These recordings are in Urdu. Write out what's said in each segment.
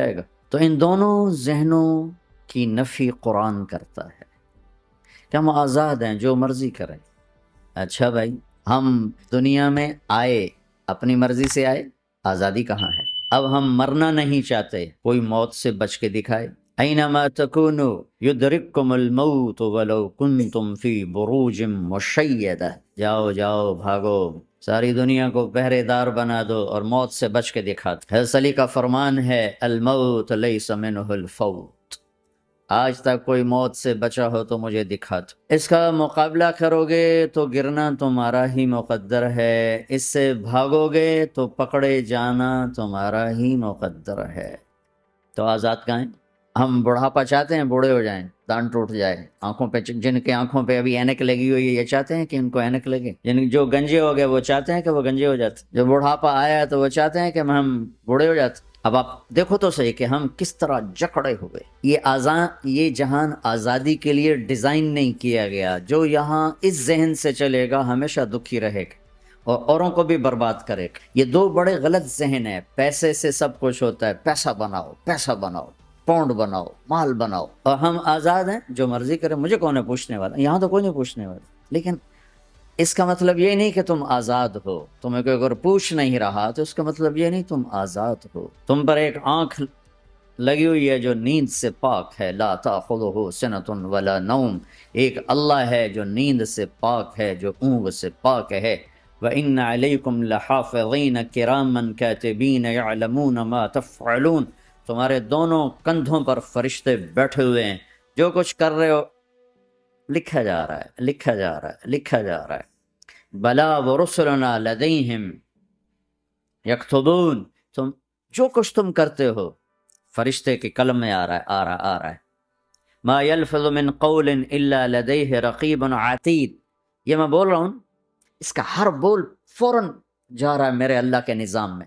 جائے گا۔ تو ان دونوں ذہنوں کی نفی قرآن کرتا ہے کہ ہم آزاد ہیں، جو مرضی کریں۔ اچھا بھائی، ہم دنیا میں آئے اپنی مرضی سے آئے، آزادی کہاں ہے؟ اب ہم مرنا نہیں چاہتے، کوئی موت سے بچ کے دکھائے۔ اینما تکونوا یدرککم الموت ولو کنتم فی بروج مشیدہ، جاؤ جاؤ بھاگو، ساری دنیا کو پہرے دار بنا دو اور موت سے بچ کے دکھا دو۔ حضرت علی کا فرمان ہے الموت لیس منہ الفوت، آج تک کوئی موت سے بچا ہو تو مجھے دکھا دو۔ اس کا مقابلہ کرو گے تو گرنا تمہارا ہی مقدر ہے، اس سے بھاگو گے تو پکڑے جانا تمہارا ہی مقدر ہے۔ تو آزاد کہاں ہیں؟ ہم بڑھاپا چاہتے ہیں، بوڑھے ہو جائیں، دانت ٹوٹ جائے، آنکھوں پہ، جن کے آنکھوں پہ ابھی اینک لگی ہوئی ہے یہ چاہتے ہیں کہ ان کو اینک لگے، جو گنجے ہو گئے وہ چاہتے ہیں کہ وہ گنجے ہو جاتے، جو بڑھاپا آیا تو وہ چاہتے ہیں کہ ہم بوڑھے ہو جاتے۔ اب آپ دیکھو تو صحیح کہ ہم کس طرح جکڑے ہوئے۔ یہ جہان آزادی کے لیے ڈیزائن نہیں کیا گیا۔ جو یہاں اس ذہن سے چلے گا ہمیشہ دکھی رہے گا اور اوروں کو بھی برباد کرے گا۔ یہ دو بڑے غلط ذہن ہیں۔ پیسے سے سب کچھ ہوتا ہے، پیسہ بناؤ، پیسہ بناؤ، پاؤنڈ بناؤ، مال بناؤ، اور ہم آزاد ہیں، جو مرضی کریں، مجھے کون ہے پوچھنے والا؟ یہاں تو کوئی نہیں پوچھنے والا۔ لیکن اس کا مطلب یہ نہیں کہ تم آزاد ہو۔ تمہیں کوئی اگر پوچھ نہیں رہا تو اس کا مطلب یہ نہیں تم آزاد ہو۔ تم پر ایک آنکھ لگی ہوئی ہے جو نیند سے پاک ہے، لا تأخذہ سنۃ ولا نوم، ایک اللہ ہے جو نیند سے پاک ہے، جو اونگ سے پاک ہے۔ وَإِنَّ عَلَيْكُمْ لَحَافِظِينَ كِرَامًا كَاتِبِينَ يَعْلَمُونَ مَا تَفْعَلُونَ، تمہارے دونوں کندھوں پر فرشتے بیٹھے ہوئے ہیں، جو کچھ کر رہے ہو لکھا جا رہا ہے، لکھا جا رہا ہے، لکھا جا رہا ہے۔ بلا ورسلنا لدیہم یکتبون، تم جو کچھ تم کرتے ہو فرشتے کے قلم میں آ رہا ہے، آ رہا ہے۔ ما یلفظ من قول الا لدیہ رقیب عتید، یہ میں بول رہا ہوں، اس کا ہر بول فوراً جا رہا ہے میرے اللہ کے نظام میں،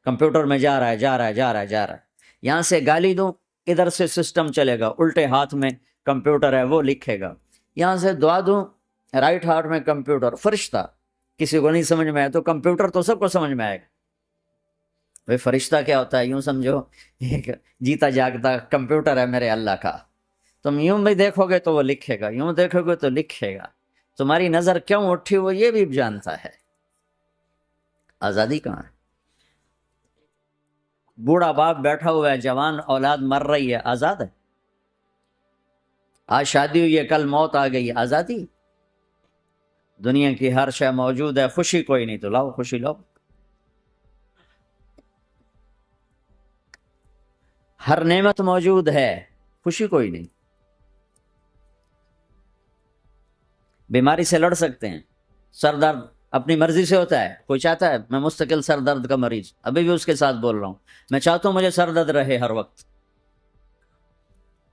کمپیوٹر میں جا رہا ہے، جا رہا ہے، جا رہا ہے، جا رہا ہے۔ یہاں سے گالی دوں، ادھر سے سسٹم چلے گا، الٹے ہاتھ میں کمپیوٹر ہے وہ لکھے گا۔ یہاں سے دعا دوں، رائٹ ہاتھ میں کمپیوٹر، فرشتہ، کسی کو نہیں سمجھ میں آئے تو کمپیوٹر تو سب کو سمجھ میں آئے گا۔ بھائی فرشتہ کیا ہوتا ہے؟ یوں سمجھو ایک جیتا جاگتا کمپیوٹر ہے میرے اللہ کا، تم یوں بھی دیکھو گے تو وہ لکھے گا، یوں دیکھو گے تو لکھے گا۔ تمہاری نظر کیوں اٹھی وہ یہ بھی جانتا ہے۔ آزادی کہاں ہے؟ بوڑھا باپ بیٹھا ہوا ہے، جوان اولاد مر رہی ہے، آزاد ہے؟ آج شادی ہوئی ہے، کل موت آ گئی، آزادی؟ دنیا کی ہر شے موجود ہے، خوشی کوئی نہیں، تو لاؤ خوشی لاؤ۔ ہر نعمت موجود ہے، خوشی کوئی نہیں۔ بیماری سے لڑ سکتے ہیں، سر درد اپنی مرضی سے ہوتا ہے، کوئی چاہتا ہے میں مستقل سر درد کا مریض، ابھی بھی اس کے ساتھ بول رہا ہوں، میں چاہتا ہوں مجھے سر درد رہے ہر وقت۔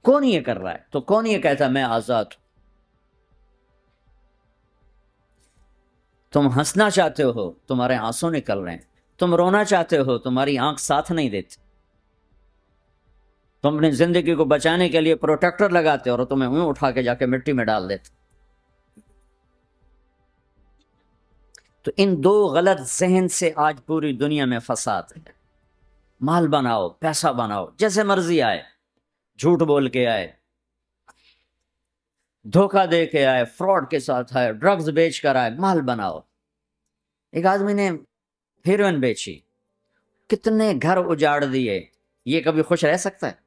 کون یہ کر رہا ہے؟ تو کون یہ کہتا ہے میں آزاد ہوں؟ تم ہنسنا چاہتے ہو، تمہارے آنسو نکل رہے ہیں، تم رونا چاہتے ہو، تمہاری آنکھ ساتھ نہیں دیتی، تم اپنی زندگی کو بچانے کے لیے پروٹیکٹر لگاتے ہو اور تمہیں اون اٹھا کے جا کے مٹی میں ڈال دیتے۔ تو ان دو غلط ذہن سے آج پوری دنیا میں فساد ہے۔ مال بناؤ، پیسہ بناؤ، جیسے مرضی آئے، جھوٹ بول کے آئے، دھوکہ دے کے آئے، فراڈ کے ساتھ آئے، ڈرگز بیچ کر آئے، مال بناؤ۔ ایک آدمی نے ہیروئن بیچی، کتنے گھر اجاڑ دیے، یہ کبھی خوش رہ سکتا ہے؟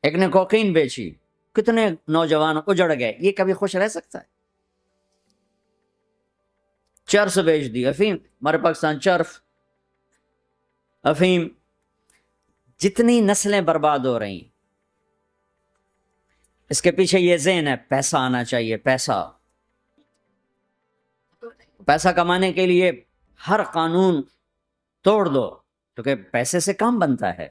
ایک نے کوکین بیچی، کتنے نوجوان اجڑ گئے، یہ کبھی خوش رہ سکتا ہے؟ چرس بیچ دی، افیم، ہمارے پاکستان چرس، افیم، جتنی نسلیں برباد ہو رہی ہیں، اس کے پیچھے یہ ذہن ہے پیسہ آنا چاہیے، پیسہ کمانے کے لیے ہر قانون توڑ دو، کیونکہ پیسے سے کام بنتا ہے۔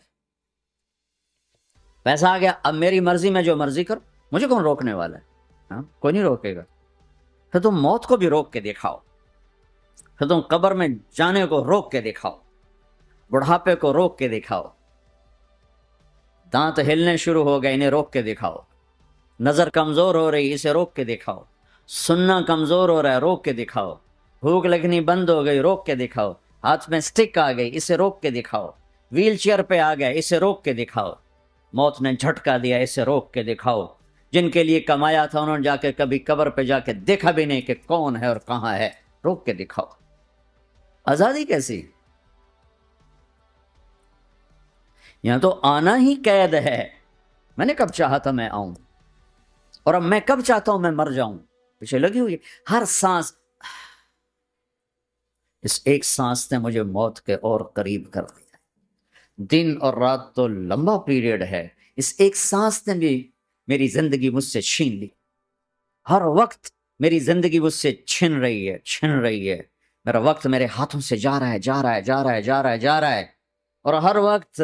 پیسہ آ گیا، اب میری مرضی میں جو مرضی کرو، مجھے کون روکنے والا ہے؟ کوئی نہیں روکے گا۔ پھر تم موت کو بھی روک کے دکھاؤ، پھر تم قبر میں جانے کو روک کے دکھاؤ، بڑھاپے کو روک کے دکھاؤ، دانت ہلنے شروع ہو گئے، انہیں روک کے دکھاؤ، نظر کمزور ہو رہی، اسے روک کے دکھاؤ، سننا کمزور ہو رہا ہے، روک کے دکھاؤ، بھوک لگنی بند ہو گئی، روک کے دکھاؤ، ہاتھ میں سٹک آ گئی، اسے روک کے دکھاؤ، ویل چیئر پہ آ گئے، اسے روک کے دکھاؤ، موت نے جھٹکا دیا، اسے روک کے دکھاؤ، جن کے لیے کمایا تھا انہوں نے جا کے کبھی قبر پہ جا کے دیکھا بھی نہیں کہ کون ہے اور کہاں ہے، روک کے دکھاؤ۔ آزادی کیسی؟ یہاں تو آنا ہی قید ہے۔ میں نے کب چاہا تھا میں آؤں، اور اب میں کب چاہتا ہوں میں مر جاؤں، پیچھے لگی ہوئی ہر سانس۔ اس ایک سانس نے مجھے موت کے اور قریب کر دیا۔ دن اور رات تو لمبا پیریڈ ہے، اس ایک سانس نے بھی میری زندگی مجھ سے چھین لی۔ ہر وقت میری زندگی مجھ سے چھن رہی ہے، میرا وقت میرے ہاتھوں سے جا رہا ہے، اور ہر وقت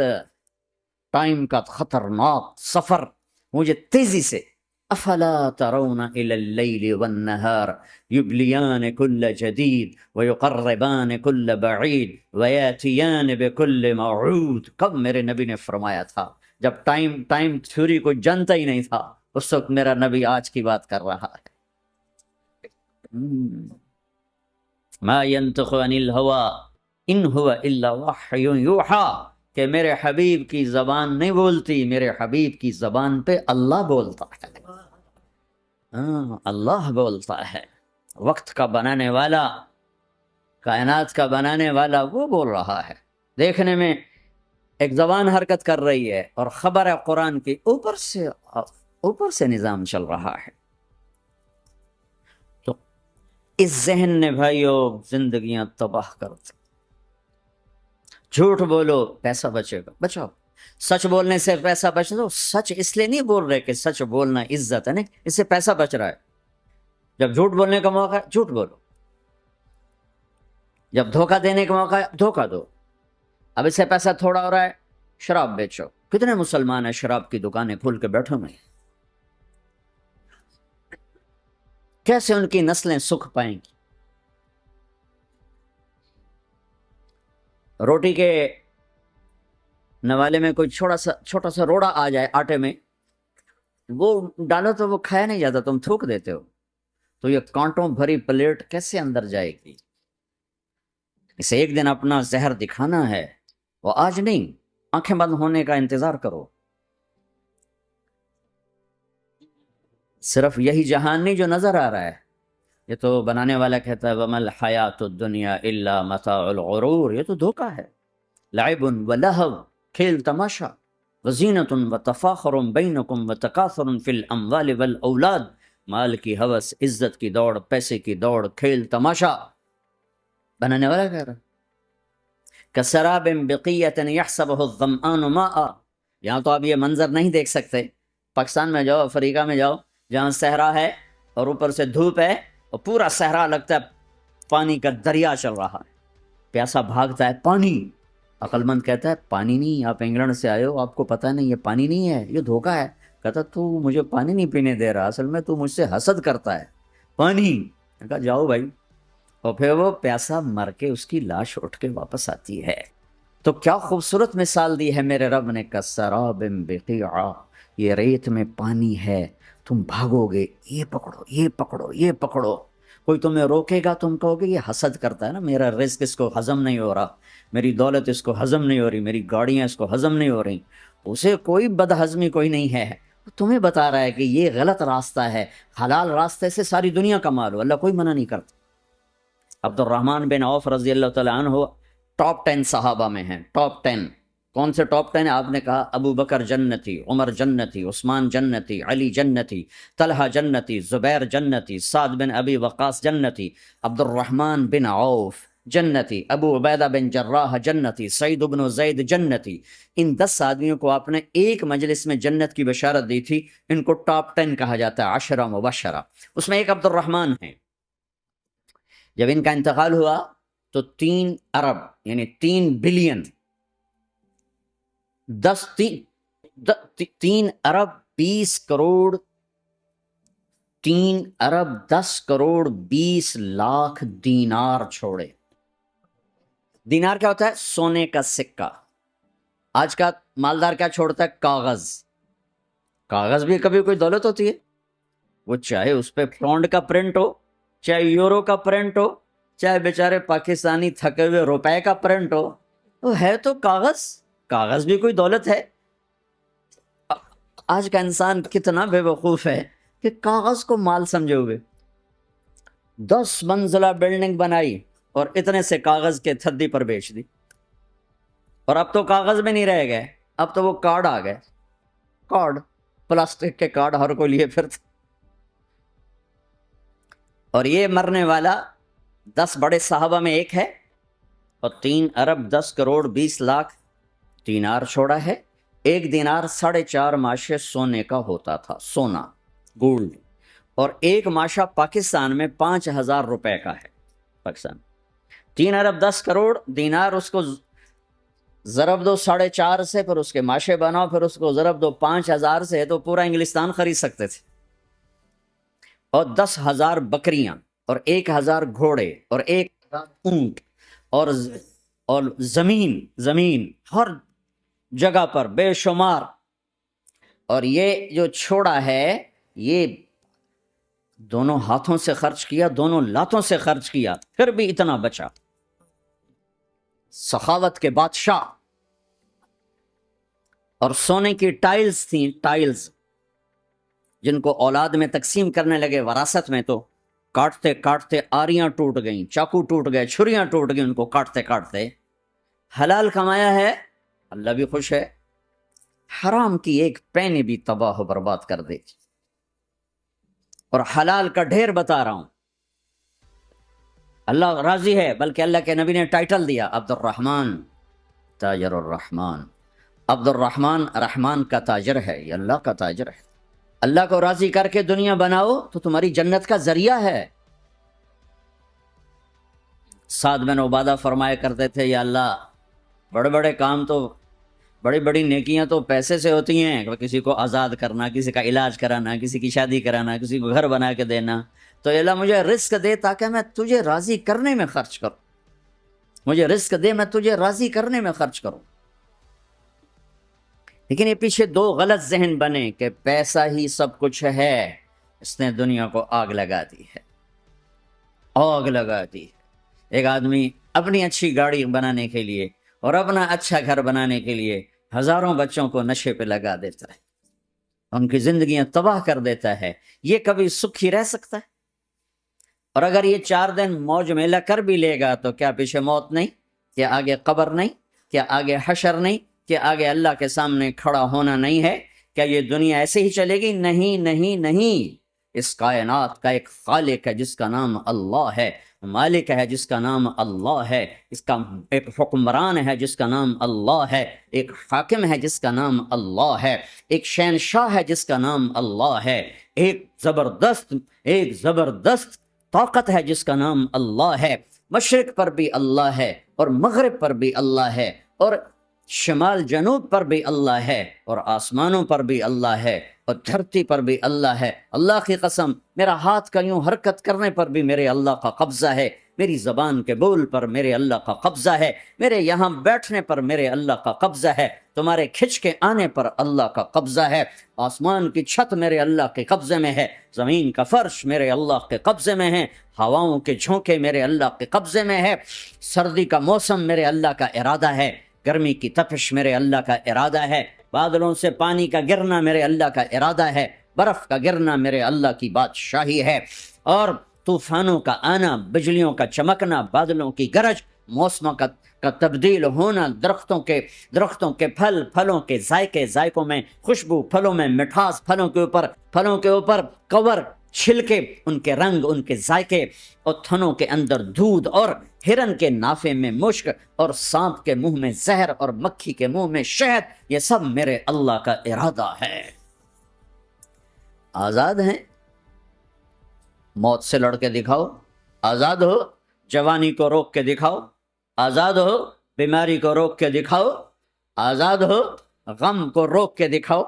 ٹائم کا خطرناک سفر مجھے تیزی سے۔ افلا ترون الى اللیل والنہار یبلیان کل جدید ویقربان کل بعید ویاتیان بکل موعود۔ کب میرے نبی نے فرمایا تھا؟ جب ٹائم تھیوری کو جانتا ہی نہیں تھا، اس وقت میرا نبی آج کی بات کر رہا ہے۔ ما ينطق عن الهوى ان هو الا وحی یوحی، کہ میرے حبیب کی زبان نہیں بولتی، میرے حبیب کی زبان پہ اللہ بولتا ہے۔ اللہ بولتا ہے، وقت کا بنانے والا، کائنات کا بنانے والا وہ بول رہا ہے۔ دیکھنے میں ایک زبان حرکت کر رہی ہے اور خبر ہے قرآن کی، اوپر سے نظام چل رہا ہے۔ تو اس ذہن نے بھائیو زندگیاں تباہ کر دی۔ جھوٹ بولو پیسہ بچے گا، بچاؤ۔ سچ بولنے سے پیسہ بچ دو، سچ اس لیے نہیں بول رہے کہ سچ بولنا عزت ہے، نہیں، اس سے پیسہ بچ رہا ہے۔ جب جھوٹ بولنے کا موقع ہے جھوٹ بولو، جب دھوکہ دینے کا موقع ہے دھوکہ دو۔ اب اس سے پیسہ تھوڑا ہو رہا ہے، شراب بیچو۔ کتنے مسلمان ہیں شراب کی دکانیں کھول کے بیٹھے ہوئے ہیں؟ کیسے ان کی نسلیں سکھ پائیں گی؟ روٹی کے نوالے میں کوئی چھوٹا سا روڑا آ جائے آٹے میں، وہ ڈالو تو وہ کھایا نہیں جاتا، تم تھوک دیتے ہو، تو یہ کانٹوں بھری پلیٹ کیسے اندر جائے گی؟ اسے ایک دن اپنا زہر دکھانا ہے، وہ آج نہیں، آنکھیں بند ہونے کا انتظار کرو۔ صرف یہی جہان نہیں جو نظر آ رہا ہے، یہ تو بنانے والا کہتا ہے وَمَا الْحَيَاةُ الدُّنْيَا إِلَّا مَتَاعُ الْغُرُورِ، یہ تو دھوکہ ہے۔ لعب ولہو، کھیل تماشا، وزینۃ وتفاخر بینکم وتکاثر فی الاموال والاولاد، مال کی ہوس، عزت کی دوڑ، پیسے کی دوڑ، کھیل تماشا۔ بنانے والا کہہ رہا کسراب بقیۃ یحسبہ الظمآن ماء، یہاں تو آپ یہ منظر نہیں دیکھ سکتے۔ پاکستان میں جاؤ، افریقہ میں جاؤ، جہاں صحرا ہے اور اوپر سے دھوپ ہے اور پورا صحرا لگتا ہے پانی کا دریا چل رہا ہے، پیاسا بھاگتا ہے پانی۔ عقل مند کہتا ہے پانی نہیں، آپ انگلینڈ سے آئے ہو، آپ کو پتہ نہیں یہ پانی نہیں ہے، یہ دھوکہ ہے۔ کہتا تو مجھے پانی نہیں پینے دے رہا، اصل میں تو مجھ سے حسد کرتا ہے، پانی۔ کہا جاؤ بھائی، اور پھر وہ پیاسا مر کے اس کی لاش اٹھ کے واپس آتی ہے۔ تو کیا خوبصورت مثال دی ہے میرے رب نے، کسراب بقیع، یہ ریت میں پانی ہے، تم بھاگو گے، یہ پکڑو یہ پکڑو یہ پکڑو، کوئی تمہیں روکے گا، تم کہو گے یہ حسد کرتا ہے نا، میرا رزق اس کو ہضم نہیں ہو رہا، میری دولت اس کو ہضم نہیں ہو رہی، میری گاڑیاں اس کو ہضم نہیں ہو رہی، اسے کوئی بد ہضمی کوئی نہیں ہے، تمہیں بتا رہا ہے کہ یہ غلط راستہ ہے، حلال راستے سے ساری دنیا کما لو، اللہ کوئی منع نہیں کرتا۔ عبد الرحمن بن عوف رضی اللہ تعالیٰ عنہ ٹاپ 10 صحابہ میں ہیں، ٹاپ 10۔ کون سے ٹاپ 10؟ آپ نے کہا ابو بکر جنتی، عمر جنتی، عثمان جنتی، علی جنتی، طلحہ جنتی، زبیر جنتی، سعد بن ابی وقاص جنتی، عبد الرحمن بن عوف جنتی، ابو عبیدہ بن جراح جنتی، سعید بن زید جنتی۔ ان 10 آدمیوں کو آپ نے ایک مجلس میں جنت کی بشارت دی تھی، ان کو ٹاپ 10 کہا جاتا ہے، 10 مبشرہ، اس میں ایک عبد الرحمن ہیں۔ جب ان کا انتقال ہوا تو 3 ارب یعنی 3 بلین 3 ارب 20 کروڑ 3 ارب 10 کروڑ 20 لاکھ دینار چھوڑے۔ دینار کیا ہوتا ہے؟ سونے کا سکہ۔ آج کا مالدار کیا چھوڑتا ہے؟ کاغذ۔ کاغذ بھی کبھی کوئی دولت ہوتی ہے، وہ چاہے اس پہ پاؤنڈ کا پرنٹ ہو، چاہے یورو کا پرنٹ ہو، چاہے بیچارے پاکستانی تھکے ہوئے روپے کا پرنٹ ہو، وہ ہے تو کاغذ۔ کاغذ بھی کوئی دولت ہے؟ آج کا انسان کتنا بے وقوف ہے کہ کاغذ کو مال سمجھے ہوئے 10 منزلہ بلڈنگ بنائی اور اتنے سے کاغذ کے تھدی پر بیچ دی، اور اب تو کاغذ میں نہیں رہ گئے، اب تو وہ کارڈ آ گئے، کارڈ، پلاسٹک کے کارڈ ہر کوئی لیے پھرتا، اور یہ مرنے والا 10 بڑے صحابہ میں ایک ہے، اور 3 ارب 10 کروڑ 20 لاکھ دینار چھوڑا ہے۔ ایک دینار 4.5 ماشے سونے کا ہوتا تھا، سونا، گولڈ، اور ایک ماشا پاکستان میں 5,000 روپے کا ہے۔ پاکستان 3 ارب 10 کروڑ دینار، اس کو ضرب دو 4.5 سے، پھر اس کے ماشے بناؤ، پھر اس کو ضرب دو 5,000 سے، تو پورا انگلستان خرید سکتے تھے۔ اور 10,000 بکریاں، اور 1,000 گھوڑے، اور 1,000 اونٹ، اور زمین ہر جگہ پر بے شمار، اور یہ جو چھوڑا ہے یہ دونوں ہاتھوں سے خرچ کیا، دونوں لاتوں سے خرچ کیا، پھر بھی اتنا بچا۔ سخاوت کے بادشاہ۔ اور سونے کی ٹائلز تھیں، ٹائلز جن کو اولاد میں تقسیم کرنے لگے وراثت میں، تو کاٹتے کاٹتے آریاں ٹوٹ گئیں، چاقو ٹوٹ گئے، چھریاں ٹوٹ گئیں، ان کو کاٹتے کاٹتے۔ حلال کمایا ہے، اللہ بھی خوش ہے، حرام کی ایک پینی بھی تباہ و برباد کر دے۔ اور حلال کا ڈھیر بتا رہا ہوں، اللہ راضی ہے، بلکہ اللہ کے نبی نے ٹائٹل دیا عبد الرحمن تاجر الرحمن۔ عبد الرحمن رحمان کا تاجر ہے، یہ اللہ کا تاجر ہے۔ اللہ کو راضی کر کے دنیا بناؤ تو تمہاری جنت کا ذریعہ ہے۔ سعد بن عبادہ فرمایا کرتے تھے، یا اللہ بڑے بڑے کام تو، بڑی بڑی نیکیاں تو پیسے سے ہوتی ہیں، کسی کو آزاد کرنا، کسی کا علاج کرانا، کسی کی شادی کرانا، کسی کو گھر بنا کے دینا، تو اللہ مجھے رزق دے تاکہ میں تجھے راضی کرنے میں خرچ کروں، مجھے رزق دے میں تجھے راضی کرنے میں خرچ کروں۔ لیکن یہ پیچھے 2 غلط ذہن بنے کہ پیسہ ہی سب کچھ ہے، اس نے دنیا کو آگ لگا دی ہے، آگ لگا دی ہے۔ ایک آدمی اپنی اچھی گاڑی بنانے کے لیے اور اپنا اچھا گھر بنانے کے لیے ہزاروں بچوں کو نشے پہ لگا دیتا ہے، ان کی زندگیاں تباہ کر دیتا ہے۔ یہ کبھی سکھی رہ سکتا ہے؟ اور اگر یہ 4 دن موج میلہ کر بھی لے گا تو کیا پیچھے موت نہیں؟ کیا آگے قبر نہیں؟ کیا آگے حشر نہیں؟ کیا آگے اللہ کے سامنے کھڑا ہونا نہیں ہے؟ کیا یہ دنیا ایسے ہی چلے گی؟ نہیں نہیں نہیں، اس کائنات کا ایک خالق ہے جس کا نام اللہ ہے، مالک ہے جس کا نام اللہ ہے، اس کا ایک حکمران ہے جس کا نام اللہ ہے، ایک حاکم ہے جس کا نام اللہ ہے، ایک شہنشاہ ہے جس کا نام اللہ ہے، ایک زبردست طاقت ہے جس کا نام اللہ ہے۔ مشرق پر بھی اللہ ہے، اور مغرب پر بھی اللہ ہے، اور شمال جنوب پر بھی اللہ ہے، اور آسمانوں پر بھی اللہ ہے، اور دھرتی پر بھی اللہ ہے۔ اللہ کی قسم، میرا ہاتھ کا یوں حرکت کرنے پر بھی میرے اللہ کا قبضہ ہے، میری زبان کے بول پر میرے اللہ کا قبضہ ہے، میرے یہاں بیٹھنے پر میرے اللہ کا قبضہ ہے، تمہارے کھچ کے آنے پر اللہ کا قبضہ ہے۔ آسمان کی چھت میرے اللہ کے قبضے میں ہے، زمین کا فرش میرے اللہ کے قبضے میں ہے، ہواؤں کے جھونکے میرے اللہ کے قبضے میں ہے، سردی کا موسم میرے اللہ کا ارادہ ہے، گرمی کی تپش میرے اللہ کا ارادہ ہے، بادلوں سے پانی کا گرنا میرے اللہ کا ارادہ ہے، برف کا گرنا میرے اللہ کی بادشاہی ہے، اور طوفانوں کا آنا، بجلیوں کا چمکنا، بادلوں کی گرج، موسموں کا تبدیل ہونا، درختوں کے پھلوں کے ذائقوں میں خوشبو، پھلوں میں مٹھاس، پھلوں کے اوپر کور، چھلکے، ان کے رنگ، ان کے ذائقے، اور تھنوں کے اندر دودھ، اور ہرن کے نافے میں مشک، اور سانپ کے منہ میں زہر، اور مکھی کے منہ میں شہد، یہ سب میرے اللہ کا ارادہ ہے۔ آزاد ہیں؟ موت سے لڑ کے دکھاؤ، آزاد ہو، جوانی کو روک کے دکھاؤ، آزاد ہو، بیماری کو روک کے دکھاؤ، آزاد ہو، غم کو روک کے دکھاؤ۔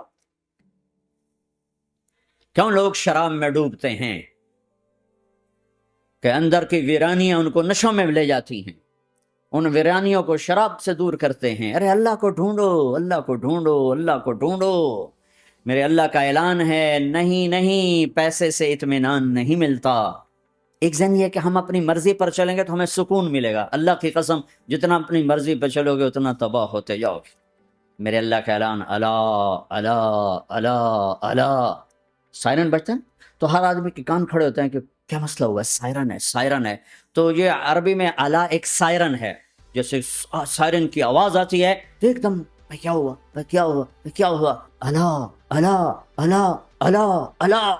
کیوں لوگ شراب میں ڈوبتے ہیں؟ کہ اندر کی ویرانیاں ان کو نشوں میں لے جاتی ہیں، ان ویرانیوں کو شراب سے دور کرتے ہیں۔ ارے اللہ کو ڈھونڈو، اللہ کو ڈھونڈو، اللہ کو ڈھونڈو۔ میرے اللہ کا اعلان ہے، نہیں، پیسے سے اطمینان نہیں ملتا۔ ایک ذہن یہ کہ ہم اپنی مرضی پر چلیں گے تو ہمیں سکون ملے گا۔ اللہ کی قسم، جتنا اپنی مرضی پر چلو گے اتنا تباہ ہوتے جاؤ گے۔ میرے اللہ کا اعلان، اللہ اللہ اللہ اللہ، سائرن بجتا ہے تو ہر آدمی کے کان کھڑے ہوتے ہیں کہ کیا مسئلہ ہوا ہے، سائرن ہے سائرن ہے. تو یہ عربی میں اللہ ایک سائرن ہے. جیسے سائرن کی آواز آتی ہے تو ایک دم کیا ہوا کیا ہوا کیا ہوا، اللہ اللہ اللہ اللہ اللہ،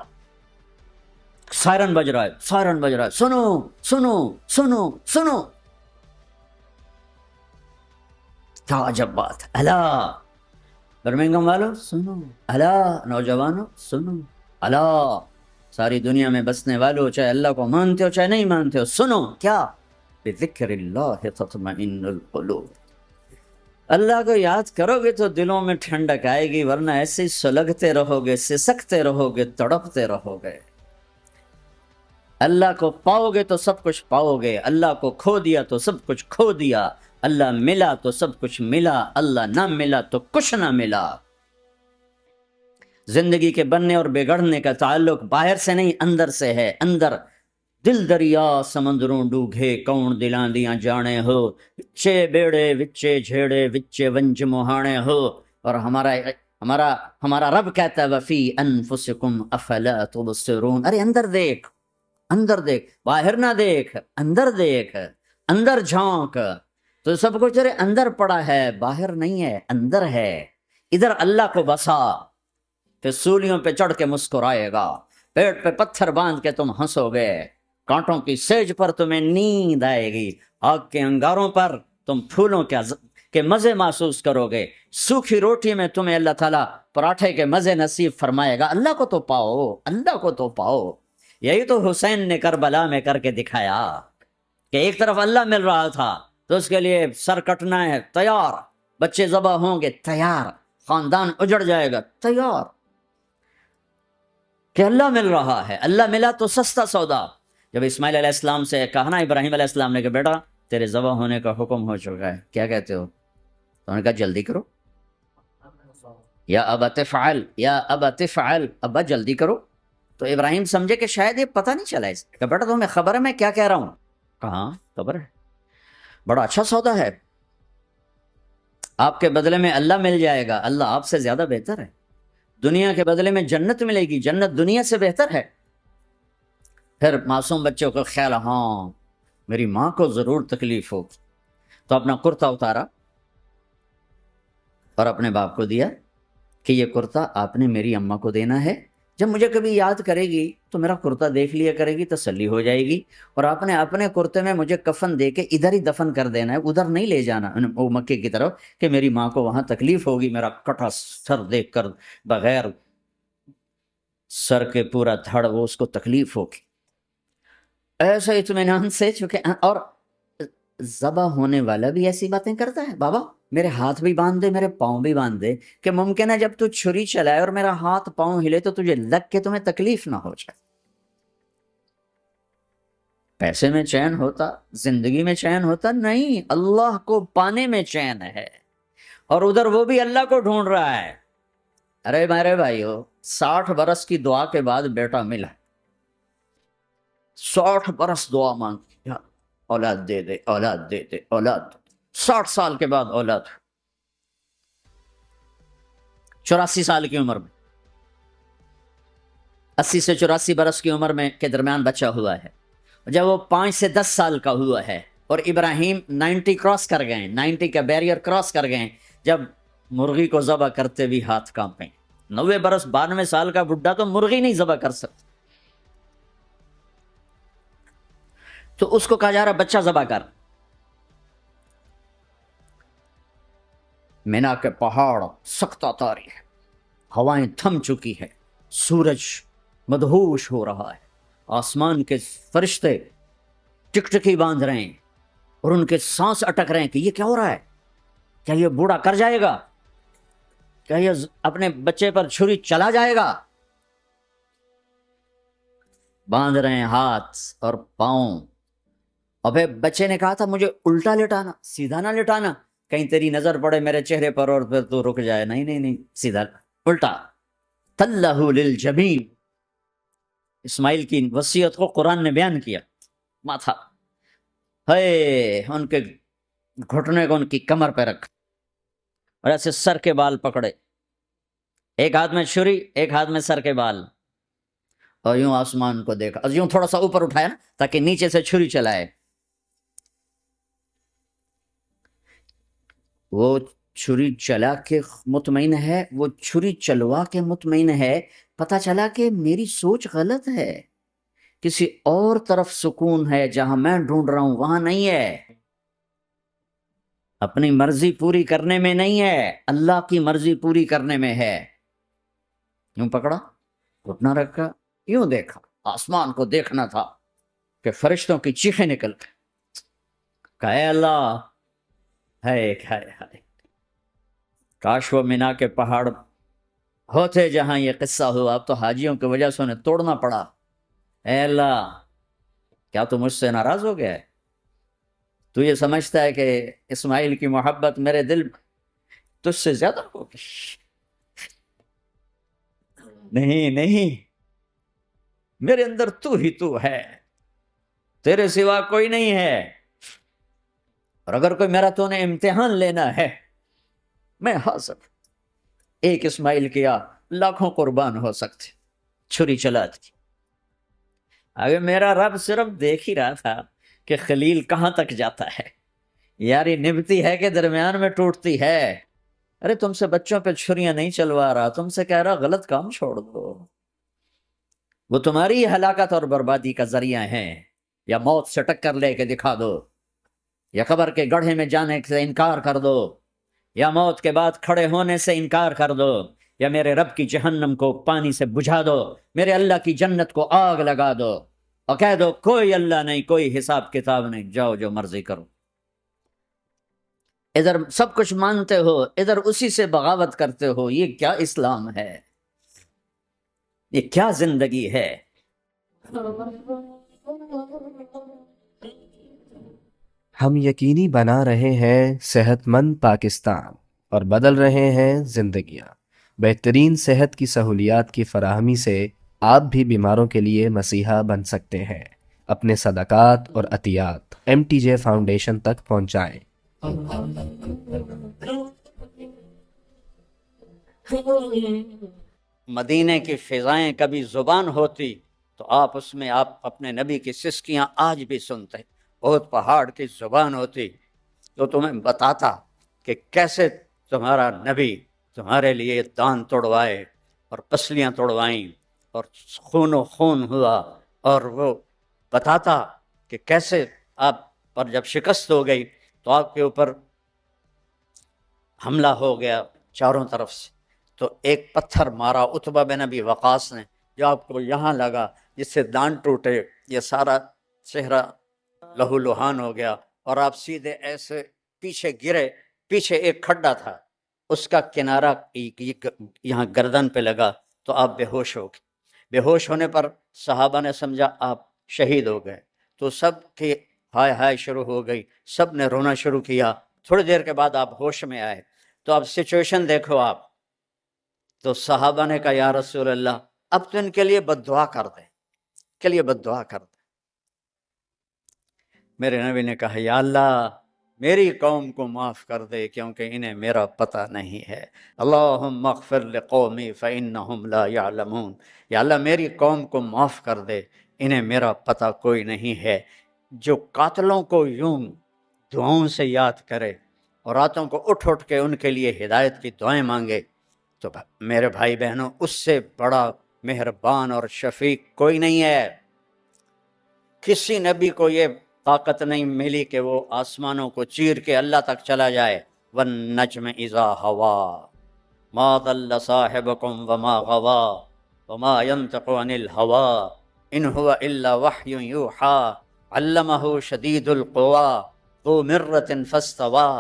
سائرن بج رہا ہے سائرن بج رہا ہے، سنو سنو سنو سنو. کیا عجب بات، اللہ برمنگم والو سنو، اللہ نوجوانوں سنو، اللہ ساری دنیا میں بسنے والوں، چاہے اللہ کو مانتے ہو چاہے نہیں مانتے ہو، سنو کیا، بذکر اللہ تطمئن القلوب. اللہ کو یاد کرو گے تو دلوں میں ٹھنڈک آئے گی، ورنہ ایسے ہی سلگتے رہو گے، سسکتے رہو گے، تڑپتے رہو گے. اللہ کو پاؤ گے تو سب کچھ پاؤ گے، اللہ کو کھو دیا تو سب کچھ کھو دیا، اللہ ملا تو سب کچھ ملا، اللہ نہ ملا تو کچھ نہ ملا. زندگی کے بننے اور بگڑنے کا تعلق باہر سے نہیں اندر سے ہے. اندر دل دریا سمندروں ڈوگے، کون دلاں دیاں جانے ہو، وچے بیڑے وچے جھیڑے وچے ونج مہانے ہو. اور ہمارا رب کہتا ہے وفی انفسکم افلا تبصرون. ارے اندر دیکھ، اندر دیکھ، باہر نہ دیکھ، اندر دیکھ، اندر جھانک. تو سب کچھ تیرے اندر پڑا ہے، باہر نہیں ہے، اندر ہے. ادھر اللہ کو بسا، پھر سولیوں پہ چڑھ کے مسکرائے گا، پیٹ پہ پتھر باندھ کے تم ہنسو گے، کانٹوں کی سیج پر تمہیں نیند آئے گی، آگ کے انگاروں پر تم پھولوں کے مزے محسوس کرو گے، سوکھی روٹی میں تمہیں اللہ تعالیٰ پراٹھے کے مزے نصیب فرمائے گا. اللہ کو تو پاؤ، اللہ کو تو پاؤ. یہی تو حسین نے کربلا میں کر کے دکھایا کہ ایک طرف اللہ مل رہا تھا تو اس کے لیے سر کٹنا ہے تیار، بچے ذبح ہوں گے تیار، خاندان اجڑ جائے گا تیار، کہ اللہ مل رہا ہے. اللہ ملا تو سستا سودا. جب اسماعیل علیہ السلام سے کہا نا ابراہیم علیہ السلام نے کہ بیٹا تیرے ذبح ہونے کا حکم ہو چکا ہے، کیا کہتے ہو؟ تو انہوں نے کہا جلدی کرو، یا ابا تفعل یا ابا تفعل، ابا جلدی کرو. تو ابراہیم سمجھے کہ شاید یہ پتہ نہیں چلا اس کہ بیٹا تمہیں خبر ہے میں کیا کہہ رہا ہوں؟ کہاں خبر ہے، بڑا اچھا سودا ہے، آپ کے بدلے میں اللہ مل جائے گا، اللہ آپ سے زیادہ بہتر ہے. دنیا کے بدلے میں جنت ملے گی، جنت دنیا سے بہتر ہے. پھر معصوم بچوں کو خیال، ہاں میری ماں کو ضرور تکلیف ہو، تو اپنا کرتا اتارا اور اپنے باپ کو دیا کہ یہ کرتا آپ نے میری اماں کو دینا ہے، جب مجھے کبھی یاد کرے گی تو میرا کرتا دیکھ لیا کرے گی، تسلی ہو جائے گی. اور آپ نے اپنے کرتے میں مجھے کفن دے کے ادھر ہی دفن کر دینا ہے، ادھر نہیں لے جانا وہ مکے کی طرف کہ میری ماں کو وہاں تکلیف ہوگی، میرا کٹا سر دیکھ کر بغیر سر کے پورا دھڑ وہ اس کو تکلیف ہوگی. ایسا اطمینان سے چکے. اور ذبح ہونے والا بھی ایسی باتیں کرتا ہے، بابا میرے ہاتھ بھی باندھ دے میرے پاؤں بھی باندھ دے، کہ ممکن ہے جب تو چھری چلائے اور میرا ہاتھ پاؤں ہلے تو تجھے لگ کے تمہیں تکلیف نہ ہو جائے. پیسے میں چین ہوتا، زندگی میں چین ہوتا نہیں، اللہ کو پانے میں چین ہے. اور ادھر وہ بھی اللہ کو ڈھونڈ رہا ہے. ارے میرے بھائیو، 60 برس کی دعا کے بعد بیٹا ملا، 60 برس دعا مانگی، اولاد دے دے اولاد دے دے اولاد. 60 سال کے بعد اولاد، 84 سال کی عمر میں، 80 سے 84 برس کی عمر میں کے درمیان بچہ ہوا ہے. جب وہ 5 سے 10 سال کا ہوا ہے اور ابراہیم 90 کراس کر گئے، 90 کا بیریئر کراس کر گئے، جب مرغی کو ذبح کرتے بھی ہاتھ کانپیں. 90 برس 92 سال کا بڈھا تو مرغی نہیں ذبح کر سکتا. تو اس کو کہا جا رہا بچہ ذبح کر. مینا کے پہاڑ سختہ تاری ہے، ہوائیں تھم چکی ہے، سورج مدہوش ہو رہا ہے، آسمان کے فرشتے ٹکٹکی باندھ رہے ہیں اور ان کے سانس اٹک رہے ہیں کہ یہ کیا ہو رہا ہے، کیا یہ بوڑھا کر جائے گا، کیا یہ اپنے بچے پر چھری چلا جائے گا. باندھ رہے ہیں ہاتھ اور پاؤں. اور پھر بچے نے کہا تھا مجھے الٹا لٹانا، سیدھا نہ لٹانا، کہیں تیری نظر پڑے میرے چہرے پر اور پھر تو رک جائے. نہیں نہیں نہیں، سیدھا الٹا. تلہ للجبین، اسماعیل کی وصیت کو قرآن نے بیان کیا. ماتھا ہے ان کے گھٹنے کو ان کی کمر پہ رکھ، اور ایسے سر کے بال پکڑے، ایک ہاتھ میں چھری، ایک ہاتھ میں سر کے بال، اور یوں آسمان کو دیکھا، اور یوں تھوڑا سا اوپر اٹھایا نا تاکہ نیچے سے چھری چلائے. وہ چھری چلا کے مطمئن ہے، وہ چھری چلوا کے مطمئن ہے. پتہ چلا کہ میری سوچ غلط ہے، کسی اور طرف سکون ہے، جہاں میں ڈھونڈ رہا ہوں وہاں نہیں ہے. اپنی مرضی پوری کرنے میں نہیں ہے، اللہ کی مرضی پوری کرنے میں ہے. یوں پکڑا، گھٹنا رکھا، یوں دیکھا، آسمان کو دیکھنا تھا کہ فرشتوں کی چیخیں نکل گئیں. کہا اے اللہ، ہائے ہائے ہائے، کاش وہ مینا کے پہاڑ ہوتے جہاں یہ قصہ ہوا. اب تو حاجیوں کی وجہ سے انہیں توڑنا پڑا. اے اللہ، کیا تو مجھ سے ناراض ہو گیا ہے؟ تو یہ سمجھتا ہے کہ اسماعیل کی محبت میرے دل تجھ سے زیادہ ہوگی؟ نہیں نہیں، میرے اندر تو ہی تو ہے، تیرے سوا کوئی نہیں ہے. اور اگر کوئی میرا تو نے امتحان لینا ہے، میں حاضر. ایک اسماعیل کیا لاکھوں قربان ہو سکتے. چھری چلا دی. اگر میرا رب صرف دیکھ ہی رہا تھا کہ خلیل کہاں تک جاتا ہے، یاری نبھتی ہے کہ درمیان میں ٹوٹتی ہے. ارے تم سے بچوں پہ چھریاں نہیں چلوا رہا، تم سے کہہ رہا غلط کام چھوڑ دو. وہ تمہاری ہلاکت اور بربادی کا ذریعہ ہیں. یا موت سے ٹکر لے کے دکھا دو، یا قبر کے گڑھے میں جانے سے انکار کر دو، یا موت کے بعد کھڑے ہونے سے انکار کر دو، یا میرے رب کی جہنم کو پانی سے بجھا دو، میرے اللہ کی جنت کو آگ لگا دو، اور کہہ دو کوئی اللہ نہیں، کوئی حساب کتاب نہیں، جاؤ جو مرضی کرو. ادھر سب کچھ مانتے ہو، ادھر اسی سے بغاوت کرتے ہو. یہ کیا اسلام ہے؟ یہ کیا زندگی ہے؟ ہم یقینی بنا رہے ہیں صحت مند پاکستان اور بدل رہے ہیں زندگیاں. بہترین صحت کی سہولیات کی فراہمی سے آپ بھی بیماروں کے لیے مسیحا بن سکتے ہیں. اپنے صدقات اور عطیات MTJ فاؤنڈیشن تک پہنچائیں. مدینے کی فضائیں کبھی زبان ہوتی تو آپ اس میں آپ اپنے نبی کی سسکیاں آج بھی سنتے. بہت پہاڑ کی زبان ہوتی تو تمہیں بتاتا کہ کیسے تمہارا نبی تمہارے لیے دان توڑوائے اور پسلیاں توڑوائیں اور خون و خون ہوا، اور وہ بتاتا کہ کیسے آپ پر جب شکست ہو گئی تو آپ کے اوپر حملہ ہو گیا چاروں طرف سے، تو ایک پتھر مارا عتبہ بن ابی وقاص نے جو آپ کو یہاں لگا، جس سے دان ٹوٹے، یہ سارا چہرہ لہو لہان ہو گیا، اور آپ سیدھے ایسے پیچھے گرے. پیچھے ایک کھڈا تھا، اس کا کنارہ یہاں گردن پہ لگا تو آپ بے ہوش ہو گئے. بے ہوش ہونے پر صحابہ نے سمجھا آپ شہید ہو گئے، تو سب کی ہائے ہائے شروع ہو گئی، سب نے رونا شروع کیا. تھوڑی دیر کے بعد آپ ہوش میں آئے. تو اب سچویشن دیکھو آپ. تو صحابہ نے کہا یا رسول اللہ اب تو ان کے لیے بد دعا کر دیں، کے لیے بد دعا کر دیں. میرے نبی نے کہا یا اللہ میری قوم کو معاف کر دے کیونکہ انہیں میرا پتہ نہیں ہے. اللہم اغفر لقومی فإنہم لا یعلمون. یا اللہ میری قوم کو معاف کر دے، انہیں میرا پتہ کوئی نہیں ہے. جو قاتلوں کو یوں دعاؤں سے یاد کرے اور راتوں کو اٹھ اٹھ کے ان کے لیے ہدایت کی دعائیں مانگے، تو میرے بھائی بہنوں اس سے بڑا مہربان اور شفیق کوئی نہیں ہے. کسی نبی کو یہ طاقت نہیں ملی کہ وہ آسمانوں کو چیر کے اللہ تک چلا جائے. والنجم اذا ہوا ما ضل صاحبکم وما غوا وما ينطق عن الہوا ان هو الا وحی یوحا علمہ شدید القوا ذو مرۃ فاستوى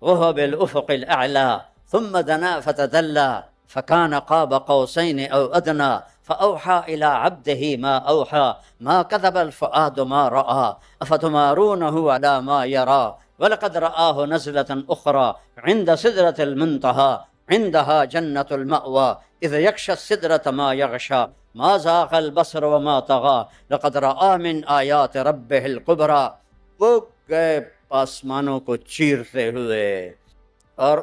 وهو بالافق الاعلی ثم دنا فتدلى فكان قاب قوسين او ادنى فأوحى إلى عبده ما أوحى ما كذب الفؤاد ما رأى أفتمارونه على ما يرى ولقد رآه نزلة أخرى عند سدرة المنتهى عندها جنة المأوى إذ يغشى السدرة ما يغشى ما زاغ البصر وما طغى لقد رأى من آيات ربه الكبرى. وہ گئے آسمانوں کو چیرتے ہوئے اور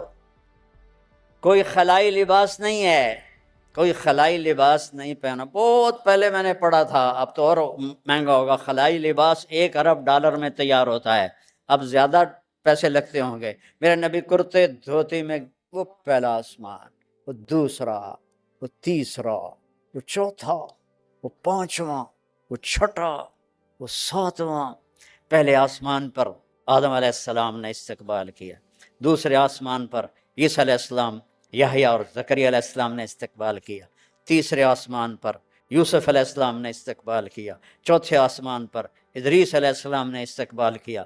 کوئی خلائی لباس نہیں ہے، کوئی خلائی لباس نہیں پہنا۔ بہت پہلے میں نے پڑھا تھا، اب تو اور مہنگا ہوگا۔ خلائی لباس $1 ارب میں تیار ہوتا ہے، اب زیادہ پیسے لگتے ہوں گے۔ میرے نبی کرتے دھوتی میں، وہ پہلا آسمان، وہ دوسرا، وہ تیسرا، وہ چوتھا، وہ پانچواں، وہ چھٹا، وہ ساتواں۔ پہلے آسمان پر آدم علیہ السلام نے استقبال کیا، دوسرے آسمان پر عیسیٰ علیہ السلام، یحییٰ اور زکریا علیہ السلام نے استقبال کیا، تیسرے آسمان پر یوسف علیہ السلام نے استقبال کیا، چوتھے آسمان پر ادریس علیہ السلام نے استقبال کیا،